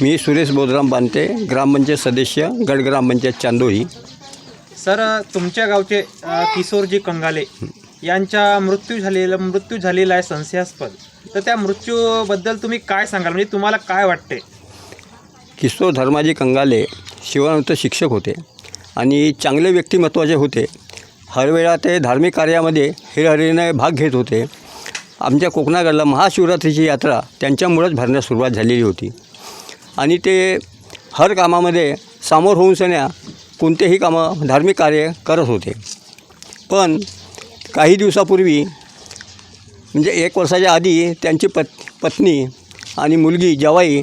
मी सुरेश बोधराम बांते, ग्रामपंचायत सदस्य, गड ग्रामपंचायत चांदोरी. सर, तुमच्या गावचे किशोरजी कंगाले यांचा मृत्यू झालेला आहे संशयास्पद. तर त्या मृत्यूबद्दल तुम्ही काय सांगाल, म्हणजे तुम्हाला काय वाटते? किशोर धर्माजी कंगाले शिवणोत्तर शिक्षक होते आणि चांगले व्यक्तिमत्वाचे होते. हरवेळा ते धार्मिक कार्यामध्ये हिरहरीने भाग घेत होते. आमच्या कोकणागडला महाशिवरात्रीची यात्रा त्यांच्यामुळेच भरण्यास सुरुवात झालेली होती आणि ते हर कामामध्ये सामोर होऊन सन्या कोणतेही कामं धार्मिक कार्य करत होते. पण काही दिवसापूर्वी म्हणजे 1 वर्षाच्या आधी त्यांची पत्नी आणि मुलगी जवाई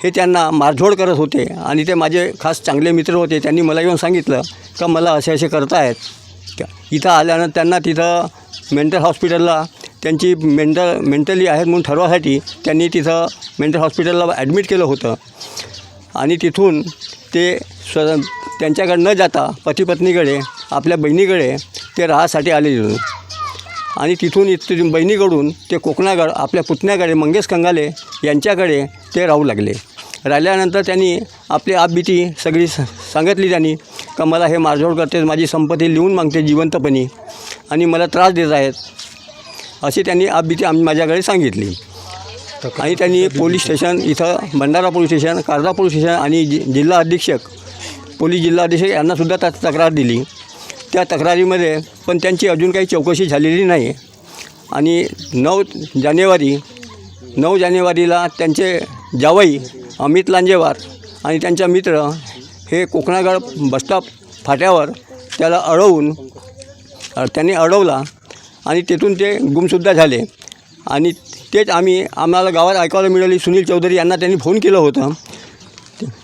हे त्यांना मारझोड करत होते आणि ते माझे खास चांगले मित्र होते. त्यांनी मला येऊन सांगितलं का मला असे करतायत. इथं आल्यानंतर त्यांना तिथं मेंटल हॉस्पिटलला त्यांची मेंटली आहेत म्हणून ठरवासाठी त्यांनी तिथं मेंटल हॉस्पिटलला ॲडमिट केलं होतं आणि तिथून ते त्यांच्याकडे न जाता पतीपत्नीकडे आपल्या बहिणीकडे ते राहासाठी आलेले आणि तिथून बहिणीकडून ते कोकणागड आपल्या पुतण्याकडे मंगेश कंगाले यांच्याकडे ते राहू लागले. राहिल्यानंतर त्यांनी आपली आपबीती सगळी सांगितली त्यांनी का मला हे मारझोड करते, माझी संपत्ती लिहून मागते जिवंतपणी आणि मला त्रास देत आहेत अशी त्यांनी आपबीती माझ्याकडे सांगितली. आणि त्यांनी पोलीस स्टेशन इथं Bhandara police station, Karda police station आणि जिल्हा अधीक्षक पोलीस जिल्हा अधीक्षक यांनासुद्धा तक्रार दिली. त्या तक्रारीमध्ये पण त्यांची अजून काही चौकशी झालेली नाही. आणि 9 जानेवारीला त्यांचे जावई अमित लांजेवार आणि त्यांचा मित्र हे कोकणागड बसस्टॉप फाट्यावर त्याला त्यांनी अडवला आणि तिथून ते गुमसुद्धा झाले. आणि तेच आम्हाला गावात ऐकायला मिळाली. सुनील चौधरी यांना त्यांनी फोन केलं होतं.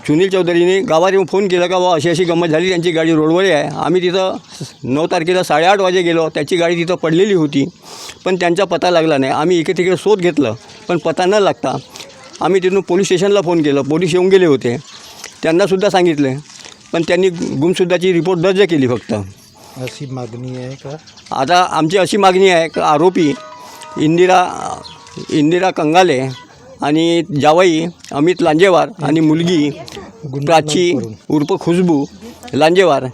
सुनील चौधरीने गावात येऊन फोन केला का बा अशी गंमत झाली, त्यांची गाडी रोडवर आहे. आम्ही तिथं 9 तारखेला 8:30 वाजे गेलो. त्याची गाडी तिथं पडलेली होती पण त्यांचा पत्ता लागला नाही. आम्ही इकडे तिकडे शोध घेतलं पण पत्ता न लागता आम्ही तिथून पोलीस स्टेशनला फोन केलं. पोलीस येऊन गेले होते, त्यांनासुद्धा सांगितले पण त्यांनी गुमसुद्धाची रिपोर्ट दर्ज केली फक्त. अशी मागणी आहे का आता आमची अशी मागणी आहे की आरोपी इंदिरा कंगाले आणि जावई अमित लांजेवार आणि मुलगी प्राची उर्फ खुशबू लांजेवार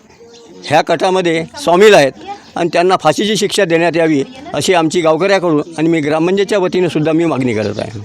ह्या कटामध्ये सामील आहेत आणि त्यांना फाशीची शिक्षा देण्यात यावी अशी आमची गावकऱ्याकडून आणि मी ग्रामपंचायतच्या वतीने सुद्धा मी मागणी करत आहे.